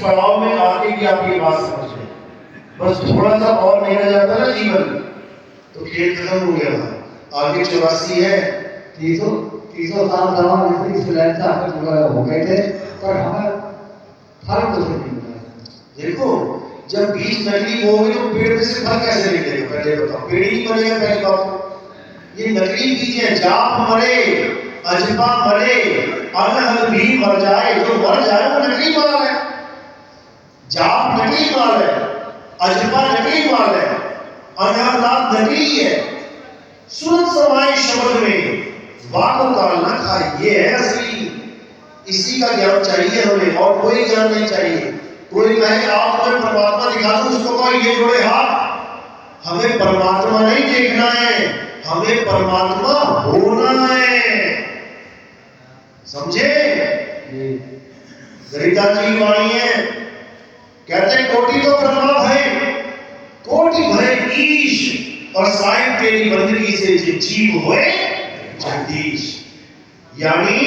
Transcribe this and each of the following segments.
पड़ाव में आके की आप ये बात समझ लें, बस थोड़ा सा और नहीं रह जाता ना जीवन तो खेल खत्म हो गया था। आगे 84 है, 300 साल दवा इस लाइन से आगे हो गए थे, पर हमें फल कुछ नहीं मिला। देखो जब बीज नकली हो गई तो पेड़ में से फल कैसे निकलेगा, पहले बताओ। पेड़ ही बनेगा पहली बात। ये नकली बीज है। जाप मरे, अजपा मरे, अनहद भी मर जाए, जो मर जाए वो नकली माल है। जाप नकली माल है, अजपा नकली माल है, अनहद नकली है। सुन समाए शब्द में वाको काल ना खाए, ये है असली। इसी का ज्ञान चाहिए हमें, और कोई ज्ञान नहीं चाहिए। कोई कहे आप हमें परमात्मा दिखा दो, उसको कहो ये जोड़े हाथ। हमें परमात्मा नहीं देखना है, हमें परमात्मा होना है, समझे? गरिदास जी की वाणी है, कहते हैं कोटि तो ब्रह्मा भय, कोटि भय ईश, और साहिब तेरी बंदगी से जीव होए जगदीश। यानी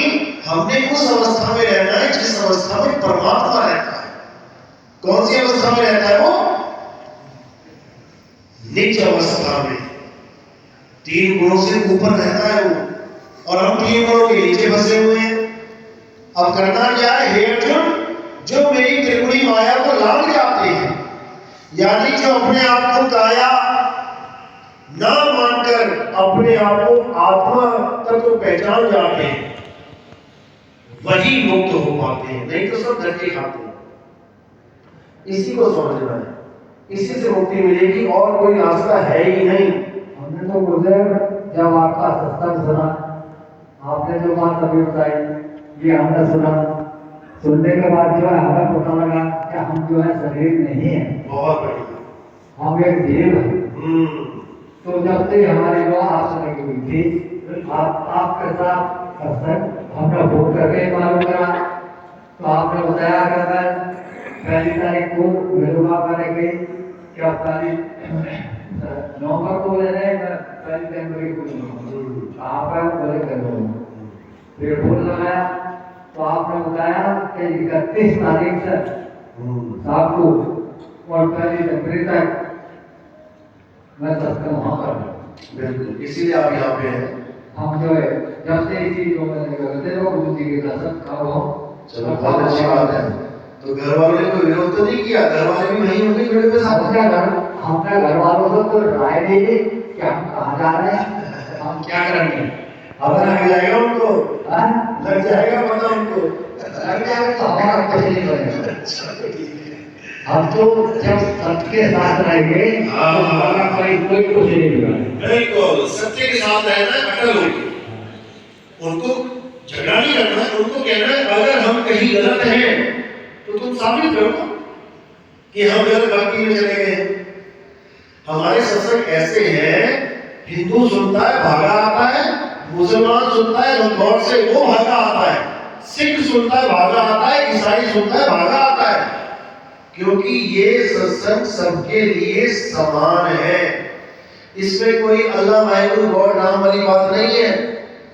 हमने उस अवस्था में रहना है जिस अवस्था में परमात्मा रहता है। कौन सी अवस्था में रहता है वो? निज अवस्था में। 3 गुणों से ऊपर रहता है वो, और हम 3 गुणों के नीचे फंसे हुए हैं। अब करना क्या है? हे अर्जुन, जो मेरी त्रिगुणी माया को लांघ जाते हैं, यानी जो अपने आप को काया ना मानकर अपने आप को आत्मा तत्व पहचान जाते हैं, वही मुक्त हो पाते हैं, नहीं तो सब धक्के खाते हैं। इसी को समझना है, इसी से मुक्ति मिलेगी, और कोई रास्ता है ही नहीं। हमने तो गुजर जब आपका सत्संग सुना, आपने जो बात अभी बताई ये हमने सुना, सुनने के बाद जो है हमें पता लगा कि हम जो है शरीर नहीं है, बहुत बढ़िया, हम एक जीव हैं। तो जब से हमारी जो आपसे लगी हुई थी, आपके साथ सत्संग हमने भोग करके मालूम करा, तो आपने बताया अगर 1 तारीख को मिलूंगा करेंगे, क्या तारीख नवंबर को ले रहे हैं, 1 जनवरी को आप बोले करो, फिर भूल लगाया, तो आपने बताया कि 31 तारीख से शाम को और 1 जनवरी तक मैं सत्संग वहाँ कर। बिल्कुल, इसीलिए आप यहाँ पे हैं। हम जो है जब से इसी जो मैंने करते हो गुरु जी के दर्शन करो। चलो बहुत अच्छी बात है। तो घर वालों ने कोई विरोध तो नहीं किया? घर वाले भी वहीं होंगे जुड़े हुए साथ? हमने घर वालों से तो राय दी कि हम कहाँ जा रहे हैं, हम क्या करेंगे। अब लग जाएगा उनको, लग जाएगा पता उनको, लग जाएगा तो हमारा कुछ नहीं बनेगा। हम तो जब सत्य के साथ रहेंगे तो हमारा कोई कुछ नहीं बिगाड़ेगा। बिल्कुल, सत्य के साथ रहना, अटल होगी। उनको झगड़ा नहीं करना, उनको कहना है अगर हम कहीं गलत हैं तो तुम साबित करो कि हम गलत भक्ति में चले गए। हमारे सत्संग ऐसे हैं, हिंदू सुनता है भागा आता है, मुसलमान सुनता है गौर से वो भागा आता है, सिख सुनता है भागा आता है, ईसाई सुनता है भागा आता है, क्योंकि ये सत्संग सबके लिए समान है। इसमें कोई अल्लाह वाहिगुरु गॉड नाम वाली बात नहीं है।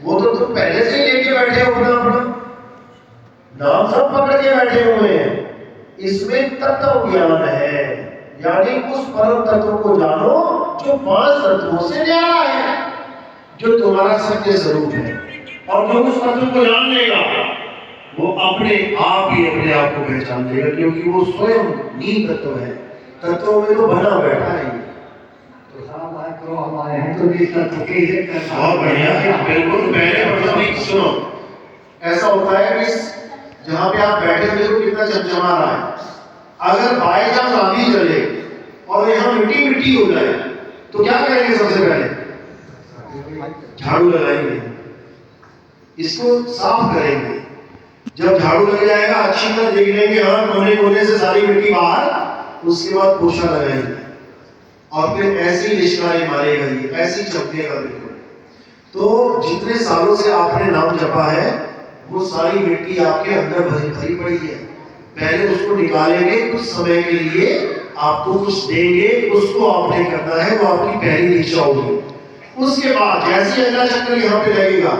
वो तो तुम पहले से लेके बैठे हो, अपना अपना नाम सब पकड़ के बैठे हुए हैं। इसमें तत्व ज्ञान है, यानी उस परम तत्व को जानो जो 5 तत्वों से न्यारा है, जो तुम्हारा सत्य स्वरूप है। और जो उस तत्व को जान लेगा वो अपने आप ही अपने आप को पहचान लेगा, क्योंकि वो स्वयं नील तत्व है। तत्वों में तो बना बैठा है। तो साहब आए तो हमारे हैं तो इस तत्व के ही बहुत बढ़िया, बिल्कुल। पहले मतलब सुनो, ऐसा होता है कि जहाँ पे आप बैठे हुए हो कितना चमचमा रहा है, अगर बाय चांस आंधी चले और यहाँ मिट्टी मिट्टी हो जाए तो क्या करेंगे? सबसे पहले झाड़ू लगाएंगे, इसको साफ करेंगे। जब झाड़ू लग जाएगा अच्छी तरह देख लेंगे, हाँ कोने कोने से सारी मिट्टी बाहर, उसके बाद पोछा लगाएंगे और फिर ऐसी निष्कारी मारेगा, ये ऐसी चमकेगा बिल्कुल। तो जितने सालों से आपने नाम जपा है वो सारी मिट्टी आपके अंदर भरी पड़ी है। पहले उसको निकालेंगे, कुछ समय के लिए आपको कुछ देंगे, उसको आपने करना है, वो आपकी पहली दीक्षा होगी। उसके बाद जैसे अगला चक्कर यहाँ पे लगेगा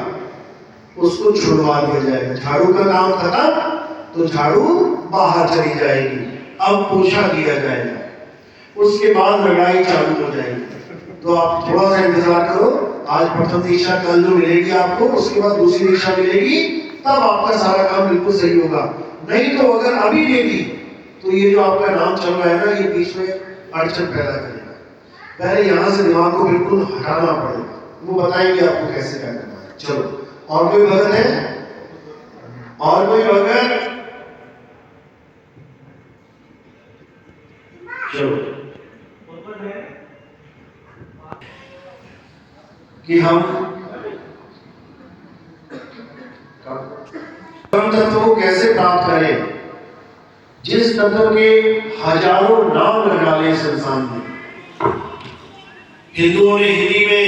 उसको छुड़वा दिया जाएगा। झाड़ू का काम खत्म तो झाड़ू बाहर चली जाएगी, अब पूछा किया जाएगा, उसके बाद लड़ाई चालू हो जाएगी। तो आप थोड़ा सा इंतजार करो, आज प्रथम दीक्षा कल जो मिलेगी आपको, उसके बाद दूसरी दीक्षा मिलेगी, तब आपका सारा काम बिल्कुल सही होगा। नहीं तो अगर अभी ले दी तो ये जो आपका नाम चल रहा है ना, ये बीच में अड़चन पैदा करेगा। पहले यहाँ से दिमाग को बिल्कुल हटाना पड़ेगा, वो बताएंगे आपको कैसे क्या करना है। चलो, और कोई भगत है? और कोई भगत? चलो, कि हम परम तत्व को कैसे प्राप्त करें, जिस तत्व के हजारों नाम लग डाले इस इंसान ने। हिंदुओं ने हिंदी में,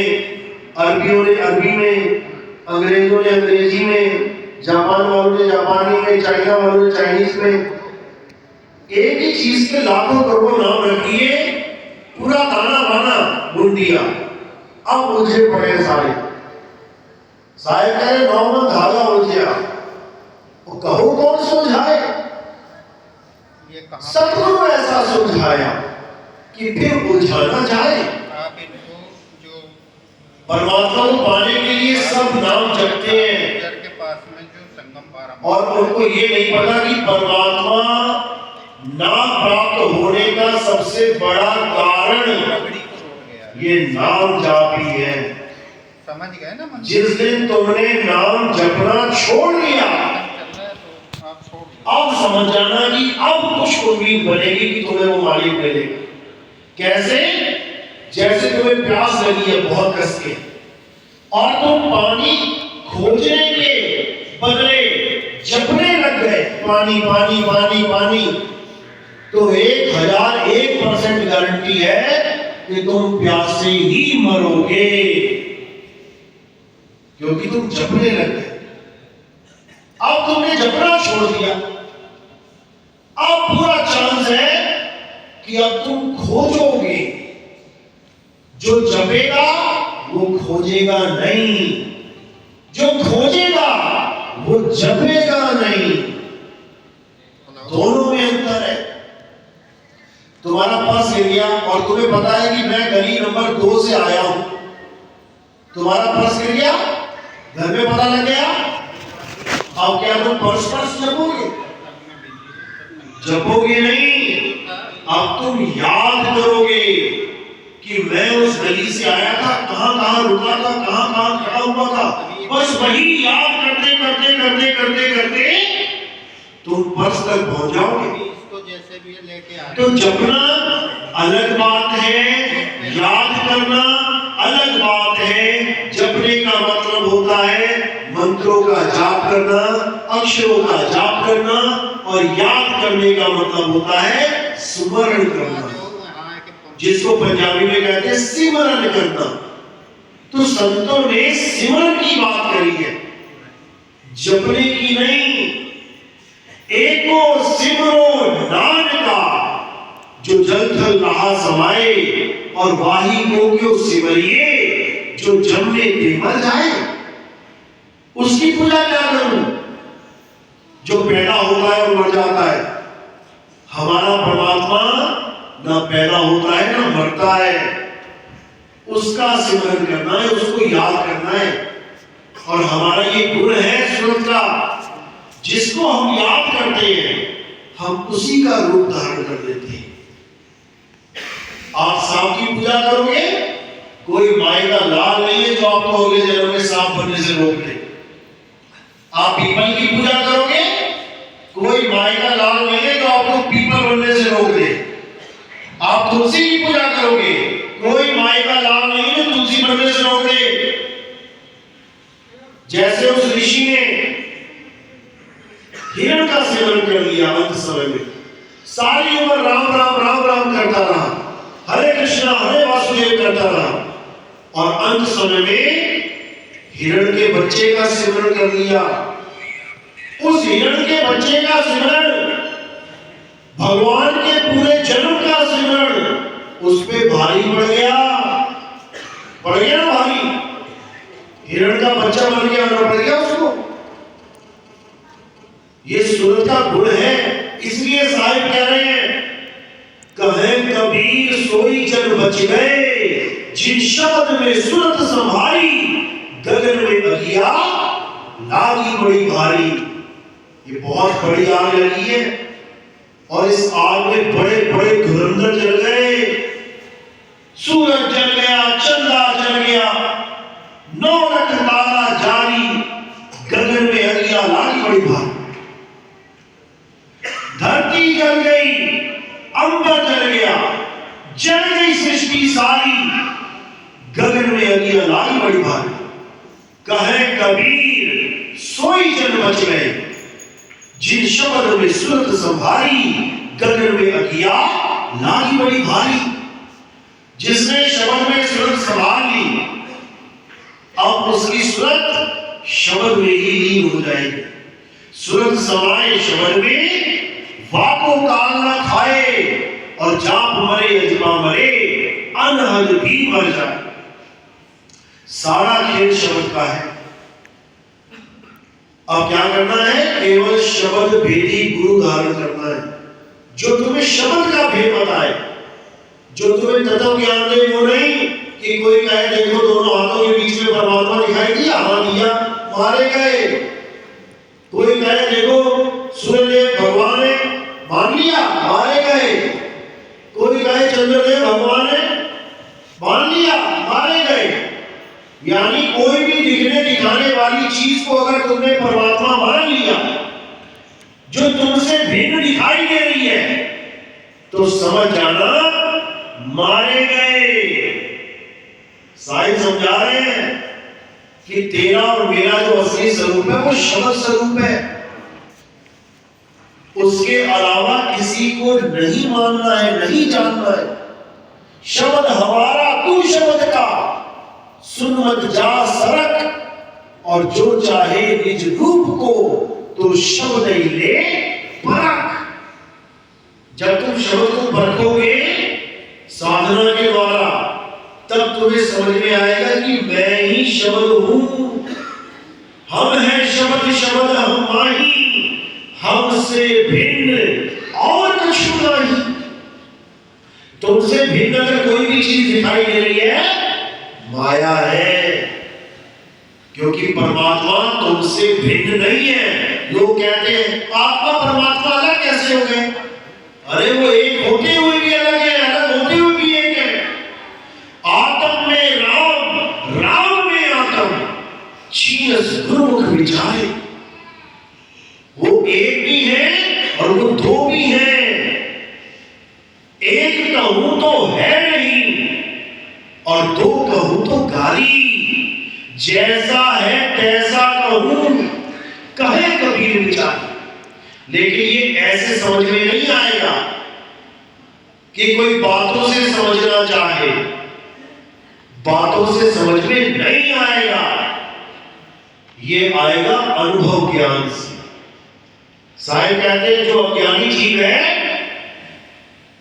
अरबियों ने अरबी में, अंग्रेजों ने अंग्रेजी में, जापान वालों ने जापानी में, चाइना वालों ने चाइनीज में, एक ही चीज के लाखों करोड़ों नाम रख दिए, पूरा ताना बाना बुन दिया। अब उलझे पड़े सारे। साहेब कह रहे नौमन धागा उलझिया, वो कहो कौन सुलझाए? सतगुरु ऐसा सुलझाया कि फिर उलझाना चाहे। आप इनको जो परमात्मा को पाने के लिए सब नाम जपते हैं, घर के पास में जो संगम पारा, और उनको ये नहीं पता कि परमात्मा नाम प्राप्त होने का सबसे बड़ा कारण पगड़ी को रोक गया। ये नाम जाप ही है। समझ गए ना मन? जिस दिन तुमने नाम जपना छोड़ दिया, चल रहा है तो आप छोड़ दो। अब समझ जाना कि अब कुछ उम्मीद बनेगी कि तुम्हें वो मालिक मिलेगा। कैसे? जैसे तुम्हें प्यास लगी है बहुत कस के, और तुम पानी खोजने के बदले जपने लग गए, पानी पानी पानी पानी, तो 1001% गारंटी है कि तुम प्यासे ही मरोगे, क्योंकि तुम जपने लग गए। अब तुमने जपना छोड़ दिया, अब पूरा चांस है कि अब तुम खोजोगे। जो जपेगा वो खोजेगा नहीं, जो खोजेगा वो जपेगा नहीं। दोनों में अंतर है। तुम्हारा पर्स ले लिया और तुम्हें पता है कि मैं गली नंबर 2 से आया हूं, तुम्हारा पर्स ले लिया, घर में पता लग गया, अब क्या तुम पर्स जपोगे? जपोगे नहीं, अब तुम याद करोगे कि मैं उस गली से आया था, कहां कहां रुका था, कहां कहां खड़ा हुआ था। बस वही याद करते करते करते करते करते तुम पर्स तक पहुंच जाओगे। इसको जैसे भी लेके आ तो जपना अलग बात है, याद करना अलग बात है। जपने का मतलब होता है मंत्रों का जाप करना, अक्षरों का जाप करना, और याद करने का मतलब होता है स्मरण करना, जिसको पंजाबी में कहते हैं सिमरन करना। तो संतों ने सिमरन की बात करी है, जपने की नहीं। एको सिमरो नानका, जो जल थल रहा समाए, और वाही को क्यों सिमरिए, जो जमने दे मर जाए। उसकी पूजा क्या करूं जो पैदा होता है और मर जाता है? हमारा परमात्मा ना पैदा होता है ना मरता है, उसका सिमरन करना है, उसको याद करना है। और हमारा ये गुण है सुरत का, जिसको हम याद करते हैं हम उसी का रूप धारण कर लेते हैं। आप सांप की पूजा करोगे, कोई माई का लाल नहीं है जो आपको अगले जन्म में सांप बनने से रोक दे। आप पीपल की पूजा करोगे, कोई माई का लाल नहीं है जो आपको पीपल बनने से रोक दे। आप तुलसी की पूजा करोगे, कोई माई का लाल नहीं है जो तुलसी बनने से रोक दे। जैसे उस ऋषि ने हिरण का सेवन कर लिया, अंत समय में सारी उम्र राम राम राम राम करता रहा, हरे कृष्णा हरे वासुदेव करता रहा, और अंत समय में हिरण के बच्चे का सिमरण कर लिया। उस हिरण के बच्चे का सिमरण, भगवान के पूरे जन्म का सिमरण उस पे भारी पड़ गया भारी। हिरण का बच्चा बन गया, पड़ गया उसको। ये सूरत का गुण है, इस साहिब कह रहे हैं, कहे कबीर सोई जन बच गए, जिन शब्द में सूरत संभारी, गगन में अगिया लागी बड़ी भारी। ये बहुत बड़ी आग लगी है और इस आग में बड़े बड़े धुरंधर जल गए। सूरज जल गया, चंदा जल गया, नौरक तारा जारी, गगन में अगिया लागी बड़ी भारी। धरती जल गई, अंबर जल गया, जल गई सृष्टि सारी, गगन में अगिया लागी बड़ी भारी। कहे कबीर सोई जन बच गए, जिन शब्द में सूरत संभारी, गगन में अगिया लागी बड़ी भारी। जिसने शब्द में सूरत संभाल ली, अब उसकी सूरत शब्द में ही लीन हो जाएगी। सूरत समाए शब्द में, वाको काल न खाए, और जाप मरे अजमा मरे, अनहद भी मर जाए। सारा खेल शब्द का है। अब क्या करना है? केवल शब्द भेदी गुरु धारण करना है, जो तुम्हें शब्द का भेद बताए, जो तुम्हें तत्व ज्ञान दे। वो नहीं कि कोई कहे देखो दोनों हाथों के बीच में परमात्मा दिखाई दिया, हाँ दिया, मारे गए। कोई कहे देखो सूर्यदेव भगवान ने, मान लिया, मारे गए। कोई कहे चंद्रदेव भगवान ने, मान लिया, मारे गए। यानी कोई भी दिखने दिखाने वाली चीज को अगर तुमने परमात्मा मान लिया, जो तुमसे भिन्न दिखाई दे रही है, तो समझ जाना मारे गए। साहिब समझा रहे हैं कि तेरा और मेरा जो असली स्वरूप है वो शब्द स्वरूप है। उसके अलावा किसी को नहीं मानना है, नहीं जानना है। शब्द हमारा, तू शब्द का, सुन मत जा सरक, और जो चाहे निज रूप को, तो शब्द ही ले परख। जब तुम शब्द को परखोगे साधना के द्वारा, तब तुम्हें समझ में आएगा कि मैं ही शब्द हूं। हम हैं शब्द, शब्द हम माही, हमसे भिन्न और कुछ नहीं। तुमसे भिन्न अगर कोई भी चीज दिखाई दे रही है, माया है, क्योंकि परमात्मा तुमसे भिन्न नहीं है। लोग कहते हैं आत्मा परमात्मा अलग कैसे हो गए? अरे वो एक होते हुए भी अलग है, अलग होते हुए भी एक है। आत्म में राम, राम में आत्म, छीनस गुरुमुख विचारे। वो एक भी है और वो दो भी है। एक कहूं तो है नहीं, और दो कहूं तो गाली। जैसा है तैसा कहूं, कहे कबीर विचार। लेकिन ये ऐसे समझ में नहीं आएगा कि कोई बातों से समझना चाहे, बातों से समझ में नहीं आएगा। ये आएगा अनुभव ज्ञान से। साहिब कहते हैं जो अज्ञानी जीव है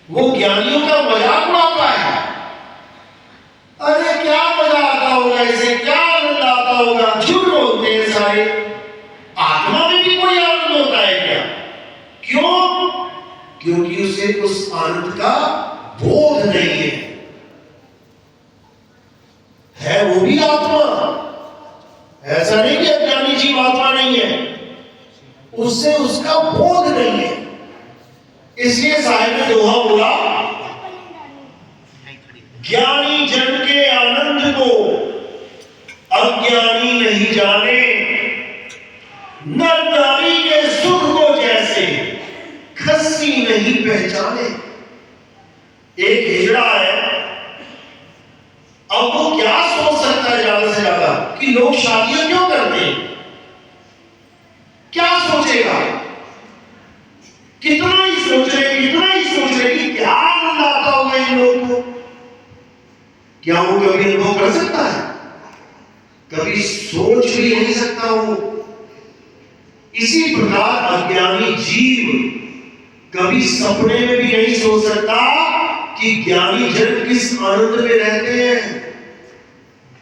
वो ज्ञानियों का मजाक उड़ाता है। अरे क्या मजा आता होगा इसे, क्या आनंद आता होगा। झूठ बोलते हैं सारे। आत्मा में भी कोई आनंद होता है क्या? क्यों? क्योंकि उसे उस आनंद का बोध नहीं है वो भी आत्मा। ऐसा नहीं कि अज्ञानी जीव आत्मा नहीं है, उससे उसका बोध नहीं है। इसलिए साहिब ने दोहा बोला, ज्ञानी जन के आनंद को अज्ञानी नहीं जाने, नर नारी के सुख को जैसे खस्सी नहीं पहचाने। एक हिजड़ा है, अब वो क्या सोच सकता है ज्यादा से ज्यादा कि लोग शादियां क्यों करते हैं? क्या सोचेगा? कितना ही सोच रहे कि क्या आनंद आता होगा इन लोगों को। क्या वो कभी अनुभव कर सकता है? कभी सोच भी नहीं सकता वो। इसी प्रकार अज्ञानी जीव कभी सपने में भी नहीं सोच सकता कि ज्ञानी जन किस आनंद में रहते हैं।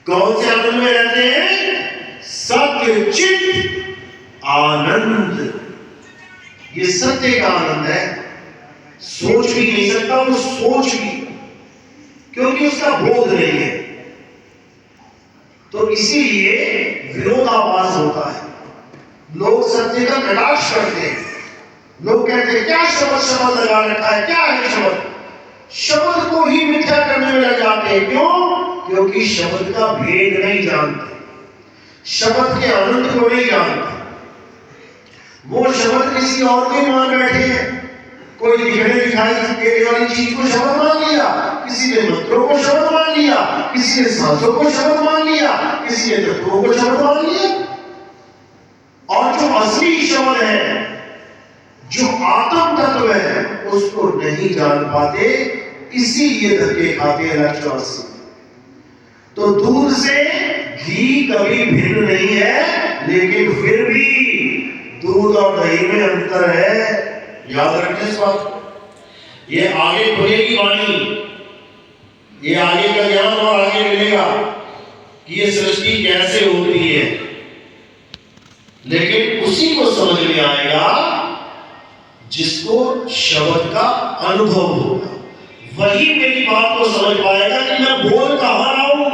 कौन से आनंद में रहते हैं? सत्य चित आनंद। ये सत्य का आनंद है। सोच भी नहीं सकता, वो सोच भी, क्योंकि उसका बोध नहीं है। तो इसीलिए विरोधाभास होता है। लोग सत्य का कटाक्ष करते हैं। लोग कहते हैं क्या शब्द शब्द लगा रखा है, क्या है शब्द, शब्द को ही मिथ्या करने में लग जाते हैं। क्यों? क्योंकि शब्द का भेद नहीं जानते, शब्द के आनंद को नहीं जानते। वो शब्द किसी और के मान बैठे हैं। कोई दिखने दिखाई देने वाली चीज को शब्द मान लिया, किसी ने मंत्रों को शब्द मान लिया, किसी ने सांसों को शब्द मान लिया, किसी ने तत्वों को शब्द मान लिया। और जो असली शब्द है, जो आत्म तत्व है, उसको नहीं जान पाते, इसीलिए धक्के खाते हैं लक्ष्मण से। तो दूर से घी कभी भिन्न नहीं है, लेकिन फिर भी दूध और दही में अंतर है। याद रखने इस बात को। ये आगे खुलेगी वाणी, ये आगे का ज्ञान और आगे मिलेगा कि ये सृष्टि कैसे होती है। लेकिन उसी को समझ में आएगा जिसको शब्द का अनुभव होगा, वही मेरी बात को समझ पाएगा कि मैं बोल कहां रहा हूं।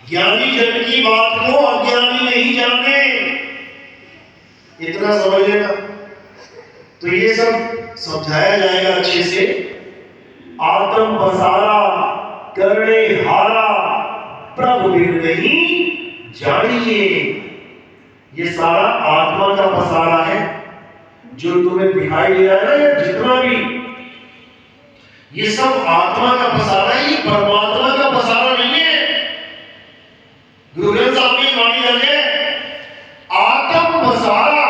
ज्ञानी जन की बात को अज्ञानी नहीं जाने, इतना समझ लेना। तो ये सब समझाया जाएगा अच्छे से। आत्म पसारा करने हारा प्रभु बिन नहीं जानिए। ये सारा आत्मा का पसारा है जो तुम्हें दिखाई दे रहा है ना, ये जितना भी, ये सब आत्मा का पसारा है, ये परमात्मा का पसारा नहीं है। गुरु ग्रंथ साहब की वाणी है, आत्म पसारा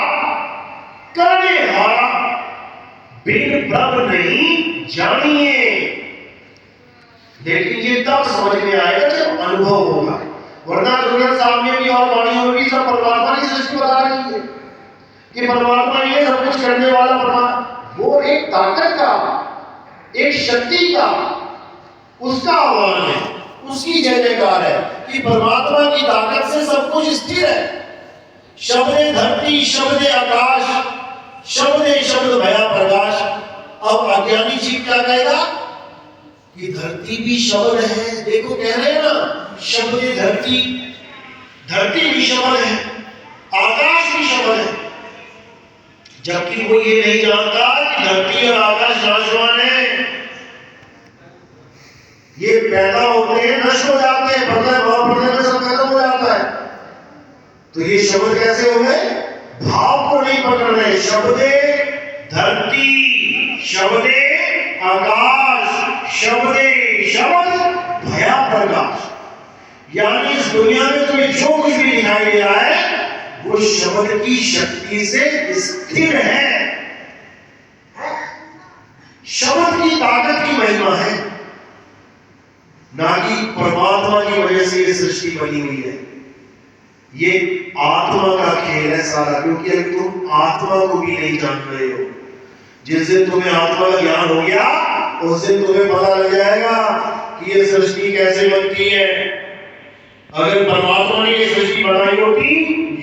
करने हारा बिन प्रभु नहीं जानिए। लेकिन ये तब समझ में आएगा जब अनुभव होगा, वरना गुरु ग्रंथ साहब में भी और वाणियों में भी सब परमात्मा की सृष्टि बता रही है कि परमात्मा ये सब कुछ करने वाला परमात्मा, वो एक ताकत का, एक शक्ति का, उसका आह्वान है, उसकी जय जयकार है कि परमात्मा की ताकत से सब कुछ स्थिर है। शब्दे धरती, शब्दे आकाश, शब्दे शब्द भया प्रकाश। अब अज्ञानी जीव क्या कहेगा कि धरती भी शब्द है। देखो कह रहे हैं ना, शब्दे धरती, धरती भी शब्द है, आकाश भी शब्द है। जबकि वो ये नहीं जानता कि धरती और आकाश नाशवान है, ये पैदा होते हैं, नष्ट हो जाते हैं, प्रलय में सब खत्म हो जाता है। तो ये शब्द कैसे हो गए? भाव को नहीं पकड़ रहे। शब्दे धरती, शब्दे आकाश, शब्दे शब्द भया प्रकाश। यानी इस दुनिया में तुम्हें जो कुछ भी दिखाई दे रहा है वो शब्द की शक्ति से स्थिर है। शब्द की ताकत की महिमा है, ना कि परमात्मा की वजह से ये सृष्टि बनी हुई है। ये आत्मा का खेल है सारा, क्योंकि अगर तुम आत्मा को भी नहीं जान रहे हो, जिस दिन तुम्हें आत्मा का ज्ञान हो गया उस दिन तुम्हें पता लग जाएगा कि ये सृष्टि कैसे बनती है। अगर परमात्मा ने ये सृष्टि बनाई होती,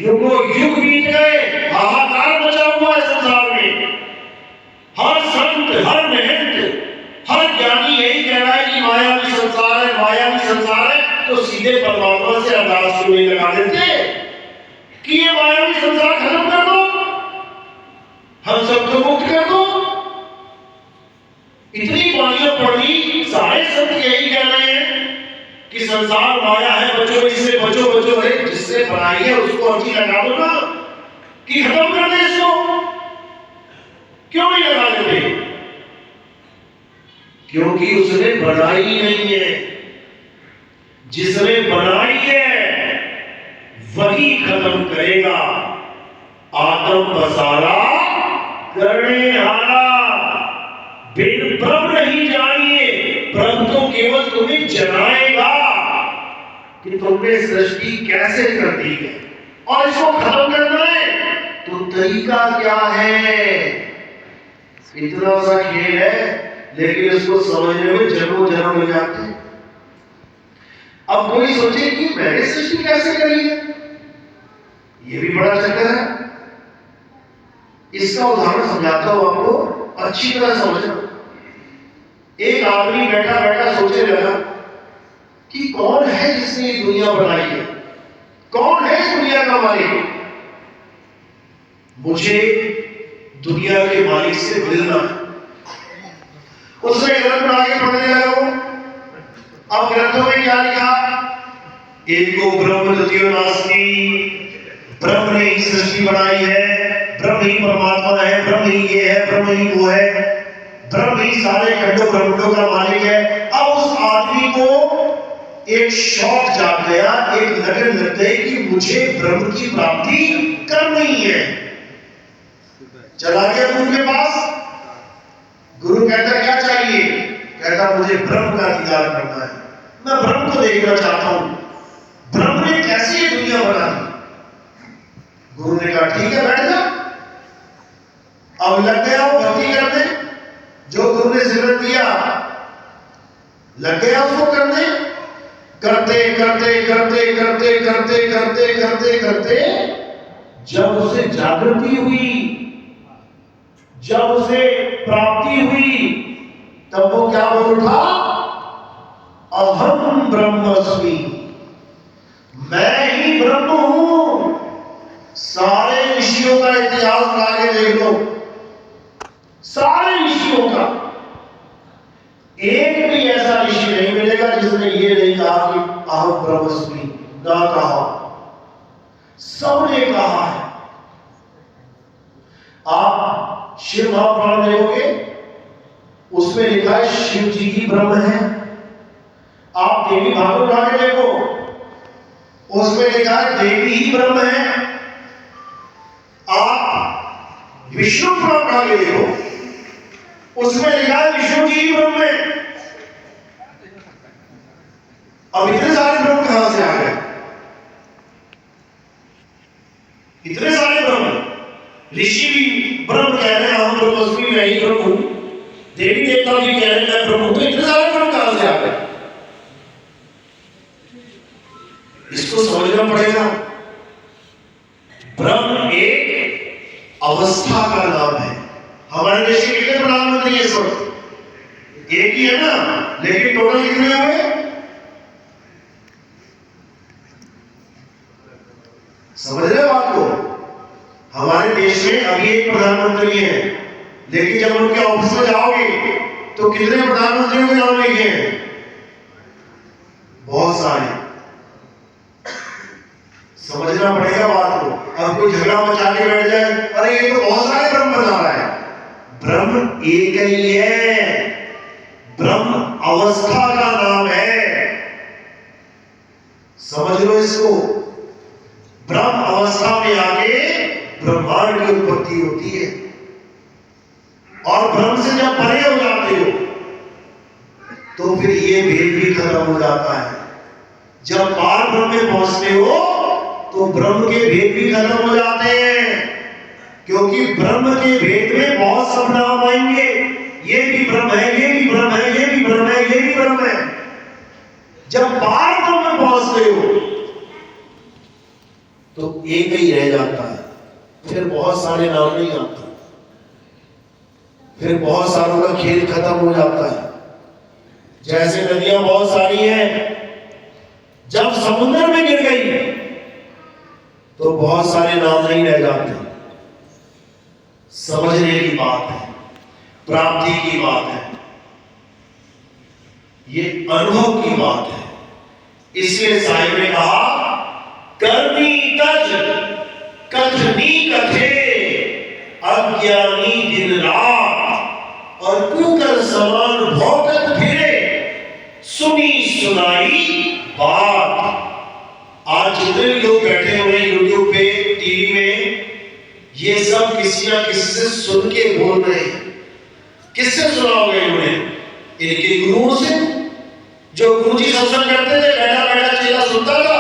युगों युग बीत गए, हाहाकार मचा हुआ है संसार में। हर संत, हर महंत, हर ज्ञानी यही कह रहा है कि मायावी संसार है, मायावी संसार है। तो सीधे परमात्मा से अरदास क्यों नहीं लगा देते कि ये मायावी संसार खत्म कर दो, हम सबको मुक्त कर दो। इतनी वाणियां पढ़ी, सारे संत यही कह रहे हैं कि संसार माया है, बचो इससे, बचो बचो। अरे जिससे बनाई है उसको अर्जी लगा दो ना कि खत्म कर दे इसको, क्यों नहीं लगा देते? क्योंकि उसने बनाई नहीं है। जिसने बनाई है वही खत्म करेगा। आत्म पसारा करने हारा बिन प्रभु नहीं जानिए। प्रभु तो केवल तुम्हें जनाएगा कि तुमने सृष्टि कैसे कर दी है और इसको खत्म करना है, तो तरीका क्या है? इतना सा खेल है, लेकिन इसको समझने में जन्मों जन्म हो जाते हैं। अब कोई सोचे कि मैंने सृष्टि कैसे करी है, ये भी बड़ा चक्कर है। इसका उदाहरण समझाता हूं आपको। अच्छी तरह समझना। एक आदमी बैठा बैठा सोचने लगा कि कौन है जिसने ये दुनिया बनाई है, कौन है इस दुनिया का मालिक। मुझे दुनिया के मालिक से मिलना है। उसने ग्रंथ बना के पढ़ने लगा वो। अब ग्रंथों में क्या लिखा? एको ब्रह्म द्वितीयो नास्ति, ब्रह्म ने ही सृष्टि बनाई है, ब्रह्म ही परमात्मा है, ब्रह्म ही ये है, ब्रह्म ही वो है, ब्रह्म ही सारे खंडों ब्रह्मांडों का मालिक है। अब उस आदमी को एक शौक जाग गया, एक लगन लग गई कि मुझे ब्रह्म की प्राप्ति करनी है। चला गया गुरु के पास। गुरु कहता क्या चाहिए? कहता मुझे ब्रह्म का दीदार करना है, मैं ब्रह्म को देखना चाहता हूं, ब्रह्म ने कैसे ये दुनिया बना दी। गुरु ने कहा ठीक है बैठ जा। अब लग गया वो भक्ति करने, जो गुरु ने सिमरन दिया लग गया उसको करने। करते करते करते करते करते करते करते करते जब उसे जागृति हुई, जब उसे प्राप्ति हुई, तब वो क्या बोल उठा? अहम ब्रह्मस्मि, मैं ही ब्रह्म हूं। सारे ऋषियों का इतिहास उठा के देख लो, सारे ऋषियों का एक भी ऐसा ऋषि नहीं मिलेगा जिसने ये नहीं कहा कि अहम ब्रह्मस्मि, ना कहा, सबने कहा है। आप शिव महापुराण देखोगे, उसमें लिखा है शिव जी ही ब्रह्म है। आप देवी भागवत उठा के देखो, उसमें लिखा है देवी ही ब्रह्म है। आप विष्णु पुराण उठा के देखो, उसमें लिखा है विष्णु जी ही ब्रह्म है। अब इतने सारे ब्रह्म कहां से आ गए? इतने सारे ब्रह्म, ऋषि भी ब्रह्म कह रहे हैं हम ब्रह्मस्मि, मैं ही ब्रह्म हूं, देवी देवता भी कह रहे हैं मैं ब्रह्म हूं, तो इतने सारे ब्रह्म कहां से आ गए? इसको समझना पड़ेगा। ब्रह्म एक अवस्था का नाम है। हमारे देश के कितने प्रधानमंत्री इस वक्त? एक ही है ना, लेकिन टोटल कितने हुए? समझ रहे हो बात को? हमारे देश में अभी एक प्रधानमंत्री है, लेकिन जब उनके ऑफिस में जाओगे तो कितने प्रधानमंत्रियों के नाम लिखे हैं? बहुत सारे। समझना पड़ेगा बात को। अब कोई झगड़ा मचा के बैठ जाए, अरे ये तो बहुत सारे ब्रह्म बना रहा है। ब्रह्म एक ही है, ब्रह्म अवस्था का नाम है। समझ लो इसको। ब्रह्म अवस्था में आके ब्रह्मांड की उत्पत्ति होती है, और ब्रह्म से जब परे हो जाते हो तो फिर ये भेद भी खत्म हो जाता है। जब पार ब्रह्म में पहुंचते हो तो ब्रह्म के भेद भी खत्म हो जाते हैं, क्योंकि ब्रह्म के भेद में बहुत सब नाम आएंगे। ये भी ब्रह्म है, ये भी ब्रह्म है, ये भी ब्रह्म है, ये भी ब्रह्म है। जब पार ब्रह्म में पहुंचते हो तो एक ही रह जाता है, फिर बहुत सारे नाम नहीं आते, फिर बहुत सारों का खेल खत्म हो जाता है। जैसे नदियां बहुत सारी हैं, जब समुद्र में गिर गई तो बहुत सारे नाम नहीं रह जाते। समझने की बात है, प्राप्ति की बात है, ये अनुभव की बात है। इसलिए साहिब ने कहा कर्मी तज कथनी कथे, अज्ञानी दिन रात और कुकर समान भौकत फिरे, सुनी सुनाई बात। आज जितने लोग बैठे हुए यूट्यूब पे, टीवी में, ये सब किसी ना किसी से सुन के बोल रहे हैं। किससे सुनाओगे उन्हें? इनके गुरुओं से। जो गुरुजी सत्संग करते थे, बैठा बैठा चेला सुनता था,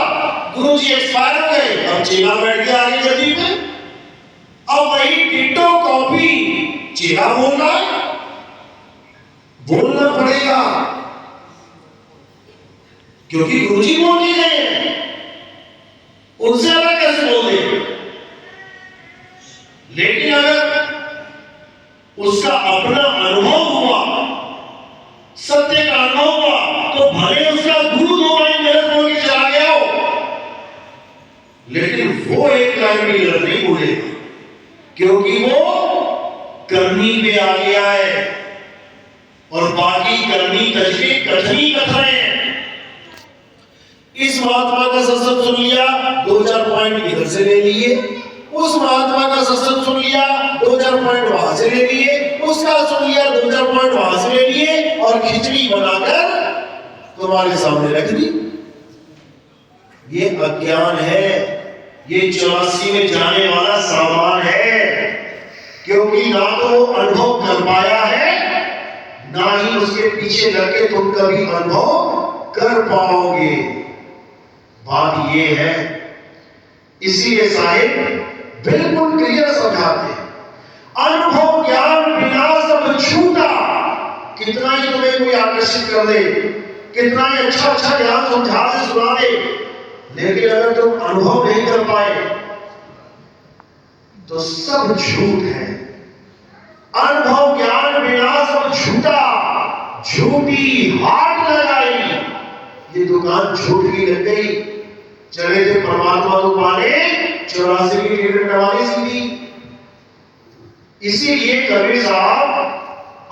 गुरुजी एक्सपायर हो गए, अब चेला बैठ गया आगे गद्दी पे, अब वही डिटो कॉपी चेला बोल रहा है। बोलना पड़ेगा, क्योंकि गुरुजी बोल नहीं रहे, उनसे अलग कैसे बोल देंगे? लेकिन अगर उसका अपना अनुभव हुआ, सत्य का अनुभव हुआ, तो भले उसका गुरु 2 लाइन गलत बोल के चला गया हो, लेकिन वो 1 लाइन भी गलत नहीं बोलेगा, क्योंकि वो करनी पे आ गया है और बाकी करनी कजरी कथनी कथन है। इस महात्मा का सत्संग सुन लिया, 2-4 पॉइंट इधर से ले लिए, उस महात्मा का सत्संग सुन लिया, 2-4 पॉइंट वहां से ले लिए, उसका सुन लिया, 2-4 पॉइंट वहां से ले लिए और खिचड़ी बनाकर तुम्हारे सामने रख दी। ये अज्ञान है, ये 84 में जाने वाला सामान है, क्योंकि ना तो अनुभव कर पाया है, ना ही उसके पीछे लग के तुम कभी अनुभव कर पाओगे। बात ये है, इसीलिए साहिब बिल्कुल क्लियर समझाते हैं, अनुभव ज्ञान बिना सब छूटा। कितना ही तुम्हें कोई आकर्षित कर दे, कितना ही अच्छा ज्ञान समझा दे, सुना दे, लेकिन अगर तुम अनुभव नहीं कर पाए तो सब झूठ है। अनुभव ज्ञान बिना सब झूठा, झूठी हाट लगाई, ये दुकान झूठ की लग गई। चले थे परमात्मा को पाने, 84 की टिकट कटवानी सीधी। इसीलिए कबीर साहब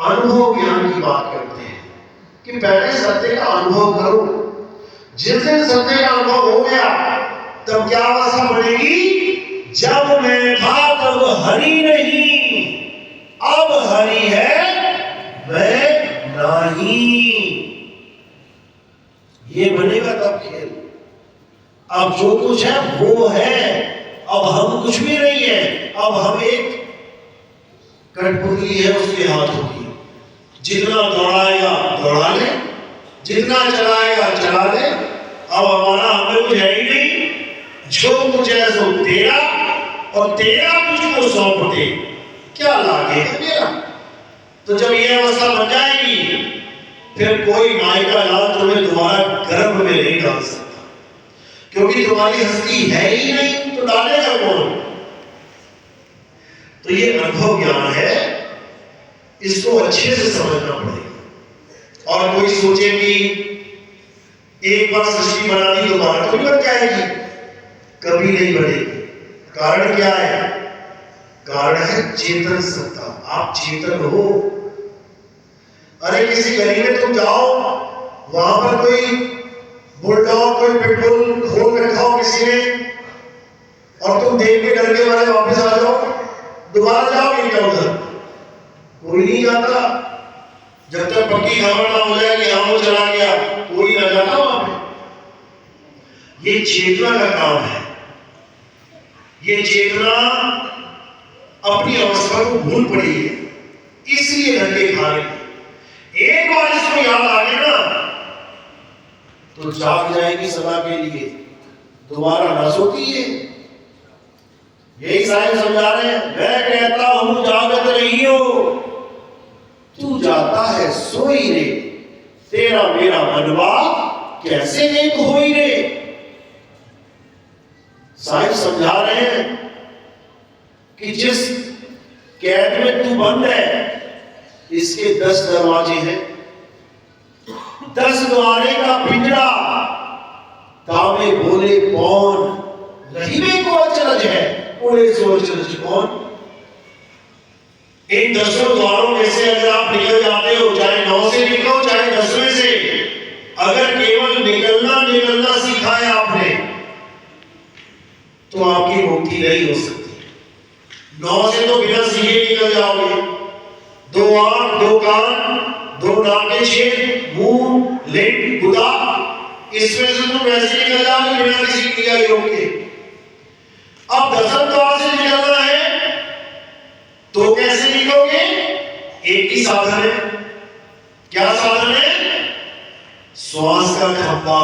अनुभव ज्ञान की बात करते हैं कि पहले सत्य का अनुभव करो। जिस दिन सत्य का अनुभव हो गया, तब क्या अवस्था बनेगी? जब मैं था तब हरि नहीं, अब हरि है मैं नहीं। ये बनेगा तब खेल। अब जो कुछ है वो है, अब हम कुछ भी नहीं है, अब हम एक कठपुतली है उसके हाथों की। जितना दौड़ाएगा दौड़ा ले, जितना चलाएगा चला ले। अब हमारा हमें कुछ है ही नहीं, जो कुछ है सो तेरा और तेरा तुझको सौंप दे, क्या लागे है मेरा। तो जब ये अवस्था बन जाएगी, फिर कोई माई का लाल तुम्हें दोबारा गर्भ में नहीं डाल सकता, क्योंकि तुम्हारी हस्ती है ही नहीं, तो डालेगा कौन। तो ये अनुभव ज्ञान है, इसको अच्छे से समझना पड़ेगा। और कोई सोचे कि एक बार सृष्टि बना दी दोबारा तो नहीं बन जाएगी, कभी नहीं बनेगी। कारण क्या है? कारण है चेतन सत्ता। आप चेतन हो। अरे किसी गली में तुम जाओ, वहां पर कोई बुलडॉग, कोई पिटबुल खोल रखा हो किसी ने, और तुम देख के डर के मारे वापस आ जाओ, दोबारा जाओगे क्या उधर? कोई नहीं जाता। जब तक पक्की खबर ना हो जाए कि हाँ वो चला गया, कोई ना जाता वहां पे। ये चेतना का काम है। ये चेतना अपनी अवस्था को भूल पड़ी है, इसलिए धक्के खा रही है। एक बार इसको याद आ गया ना, तो जाग जाएगी सदा के लिए, दोबारा ना सोती है। यही साहिब समझा रहे हैं। मैं कहता हूं जागत रही हो, तू जाता है सोई रे, तेरा मेरा मनवा कैसे एक होई रे। साहिब समझा रहे हैं कि जिस कैद में तू बंद है, इसके 10 दरवाजे हैं, 10 द्वारे का पिंजरा, तावे बोले कौन, रहीबे को अचरज है, उड़े सो अचरज कौन। इन 10 द्वारों में से अगर आप निकल जाते हो, चाहे 9 से निकलो चाहे 10वें से, अगर केवल निकलना सीखा है आपने, तो आपकी मुक्ति नहीं हो सकती। 9 से तो बिना सीखे निकल जाओगे। 2 आंख, 2 कान, 2 नाके छेद, मुंह, लिंग, गुदा, इसमें से तुम वैसे निकल जाओगे बिना किसी क्रिया योग के। अब 10 द्वार से निकलना है तो कैसे निकलोगे? एक ही साधन है। क्या साधन है? श्वास का खंभा।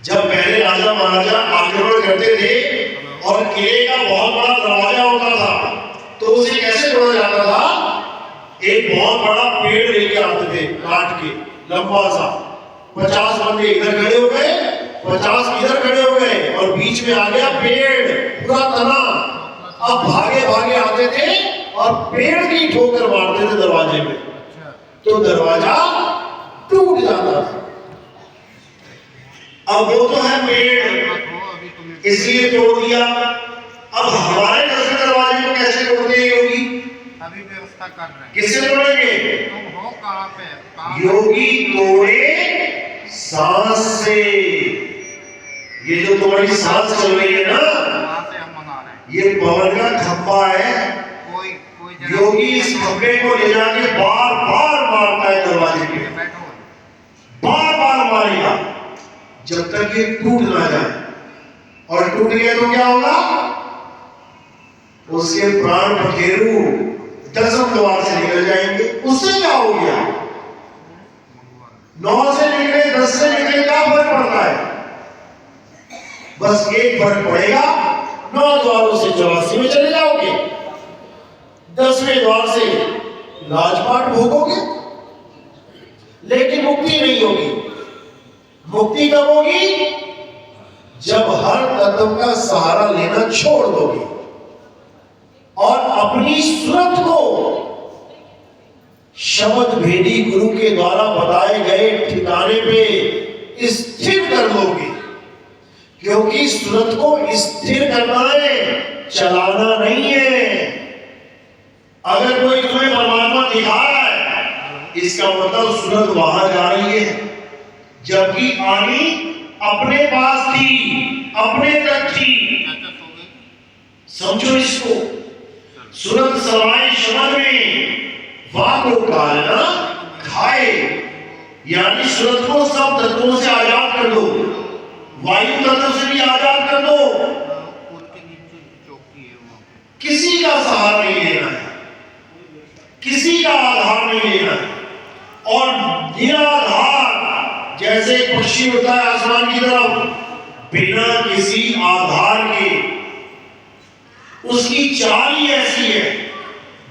जब पहले राजा महाराजा आक्रमण करते थे और किले का बहुत बड़ा दरवाजा होता था, तो उसे कैसे तोड़ा जाता था? एक बहुत बड़ा पेड़ लेके आते थे, काट के लंबा सा। 50 बंदे इधर खड़े हो गए, 50 इधर खड़े हो गए, और बीच में आ गया पेड़, पूरा तना। अब भागे भागे आते थे और पेड़ की ठोकर मारते थे दरवाजे में, अच्छा तो दरवाजा टूट जाता था। अब वो तो है पेड़, अभी तुम्हें इसलिए तोड़ दिया। अब हमारे घर से दरवाजे को कैसे तोड़ते हैं योगी? अभी व्यवस्था कर रहे हैं। किससे तोड़ेंगे? तुम हो कहाँ पे? कहाँ योगी तोड़े सांस से। ये जो तुम्हारी सांस चल रही है ना, वहाँ से हम मना रहे हैं। ये पवन का खंभा है। कोई कोई जगह योगी इस खंभे को ले जाके बार बार मारता है दरवाजे पे, बैठो। बार बार मारेगा जब तक ये टूट ना जाए। और टूट गया तो क्या होगा? उसके प्राण पखेरु 10वें द्वार से निकल जाएंगे। उससे क्या हो गया? 9 से निकले 10 से निकले, क्या फर्क पड़ता है? बस एक फर्क पड़ेगा, 9 द्वारों से 84 में चले जाओगे, 10वें द्वार से राजपाट भोगोगे, लेकिन मुक्ति नहीं होगी। मुक्ति कब होगी? जब हर तत्व का सहारा लेना छोड़ दोगे और अपनी सुरत को शब्द भेदी गुरु के द्वारा बताए गए ठिकाने पे स्थिर कर लोगे। क्योंकि सुरत को स्थिर करना है, चलाना नहीं है। अगर कोई तुम्हें परमात्मा दिखा रहा है, इसका मतलब सुरत वहां जा रही है, जबकि आनी अपने पास थी, अपने तक थी। समझो इसको। सुरत सवाई शब्द में वाको कालना खाए, यानी सुरत को सब तत्वों से आजाद कर दो, वायु तत्व से भी आजाद कर दो। किसी का सहारा नहीं लेना है, किसी का आधार नहीं लेना है। और निराधार जैसे पक्षी होता है आसमान की तरफ, बिना किसी आधार के, उसकी चाल ही ऐसी है,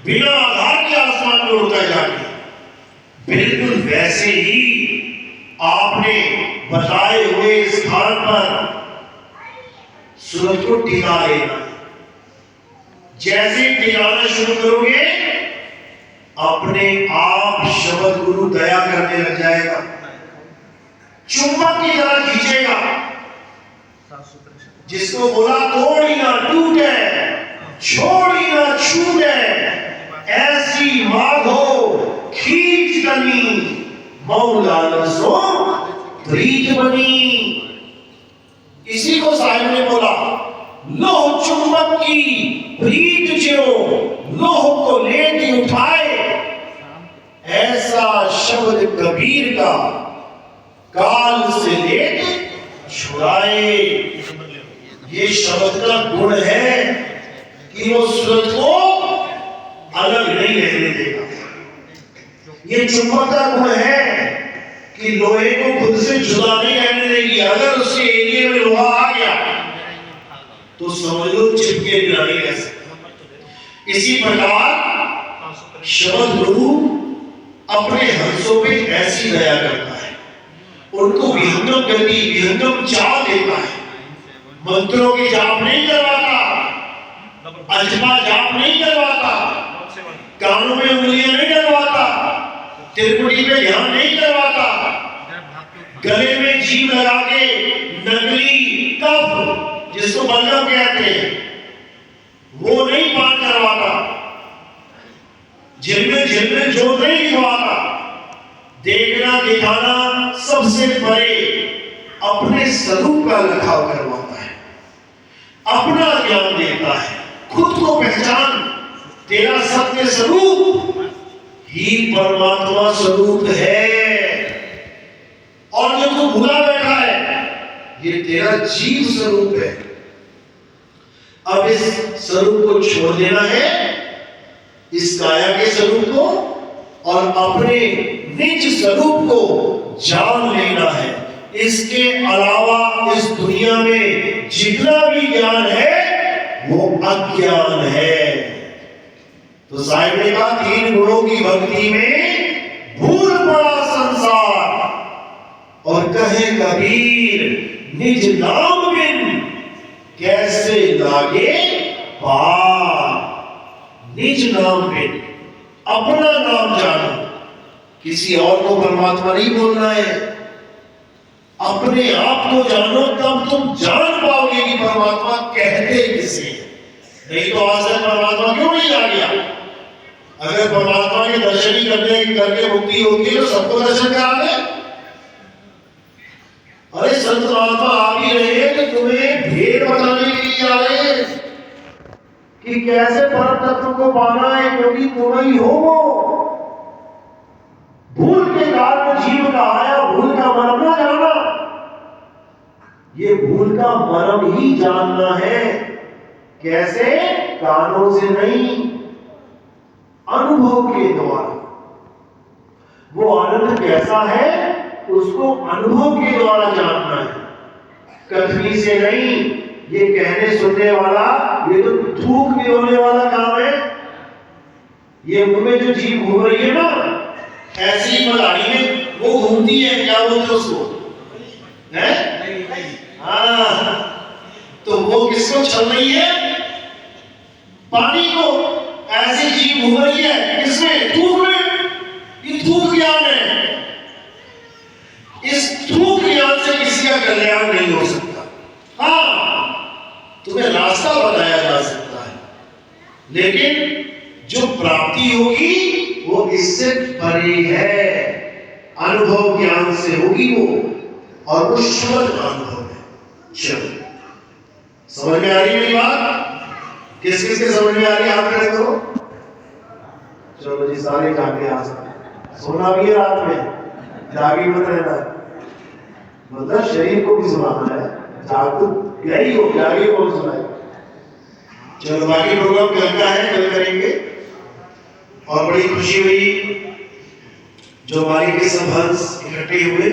बिना आधार के आसमान में उड़ता जाके। बिल्कुल वैसे ही आपने बताए हुए स्थान पर सूरज को टिका लेना। जैसे टिकाना शुरू करोगे, अपने आप शब्द गुरु दया करने लग जाएगा, चुंबक की तरह खींचेगा। जिसको बोला तोड़ ही ना टूटे, छोड़ ही ना छूटे, ऐसी माधो खींच तनी, मौला नसो प्रीत बनी। इसी को साहिब ने बोला, लोह चुंबक की प्रीत ज्यो लोह को लेके उठाए, ऐसा शब्द कबीर का काल से लेके छुड़ाए। ये शब्द का गुण है कि वो सूरज को अलग नहीं रहने देगा। ये चुंबक का गुण है कि लोहे को खुद से जुदा नहीं रहने देगी। अगर उसके एरिया में लोहा आ गया तो समझ लो चिपके बिना नहीं रह सकता। इसी प्रकार शब्द गुरु अपने हंसों पे ऐसी दया करता है, उनको विहंगम गति, विहंगम चाल देता है। मंत्रों की जाप नहीं करवाता, अजमा जाप नहीं करवाता, कानों में उंगलियां नहीं डलवाता, त्रिपुटी पे ध्यान नहीं करवाता, गले में जीभ लगा के नकली कफ जिसको बलगम कहते हैं वो नहीं पान करवाता, झिलमिल जोत नहीं दिखवाता। देखना दिखाना सबसे परे अपने स्वरूप का लखाव करवाता है, अपना ज्ञान देता है। खुद को पहचान, तेरा सत्य स्वरूप ही परमात्मा स्वरूप है, और जो तू भूला बैठा है ये तेरा जीव स्वरूप है। अब इस स्वरूप को छोड़ देना है, इस काया के स्वरूप को, और अपने निज स्वरूप को जान लेना है। इसके अलावा इस दुनिया में जितना भी ज्ञान है वो अज्ञान है। तो साहिब ने कहा 3 गुणों की भक्ति में भूल पड़ा संसार, और कहे कबीर निज नाम बिन कैसे लागे पार। निज नाम पे अपना नाम जानो। किसी और को परमात्मा नहीं बोलना है, अपने आप को जानो, तब तुम जान पाओगे कि परमात्मा कहते किसे। नहीं तो आज तक परमात्मा क्यों नहीं आ गया? अगर परमात्मा के दर्शन ही करके मुक्ति होती है तो सबको दर्शन करा दे। अरे संत महात्मा आ भी रहे हैं कि तुम्हें भेद बताने के लिए आ रहे हैं कि कैसे परम तत्व को पाना है, क्योंकि तुम ही हो वो। भूल के कारण जीव का आया, भूल का मरम ना जाना। ये भूल का मरम ही जानना है। कैसे? कानों से नहीं, अनुभव के द्वारा। वो आनंद कैसा है उसको अनुभव के द्वारा जानना है, कथनी से नहीं। ये कहने सुनने वाला, ये तो थूक भी होने वाला काम है। ये मुंह में जो जीभ घूम रही है ना, ऐसी मलाड़ी में वो घूमती है, क्या बोलते उसको है? हाँ, तो वो किसको छल रही है? पानी को। ऐसी जीभ घूम रही है किसमें? थूक में। ये थूक ज्ञान है। इस थूक ज्ञान से किसी का कल्याण नहीं हो सकता। हाँ, तुम्हें रास्ता बताया जा सकता है, लेकिन जो प्राप्ति होगी वो इससे परे है। अनुभव ज्ञान से होगी वो, और वो शुद्ध अनुभव है। चलो, समझ में आ रही है मेरी बात? किस किस के समझ में आ रही है? हाथ खड़े करो। चलो जी, सारे जाके आ सकते। सोना भी है रात में, जागी मत रहना। मतलब शरीर को भी सुनाना है, जागरूक यही हो, जागी को सुनाए। चलो, बाकी प्रोग्राम कल का है, कल करेंगे। और बड़ी खुशी हुई जो हमारे के सब हंस इकट्ठे हुए।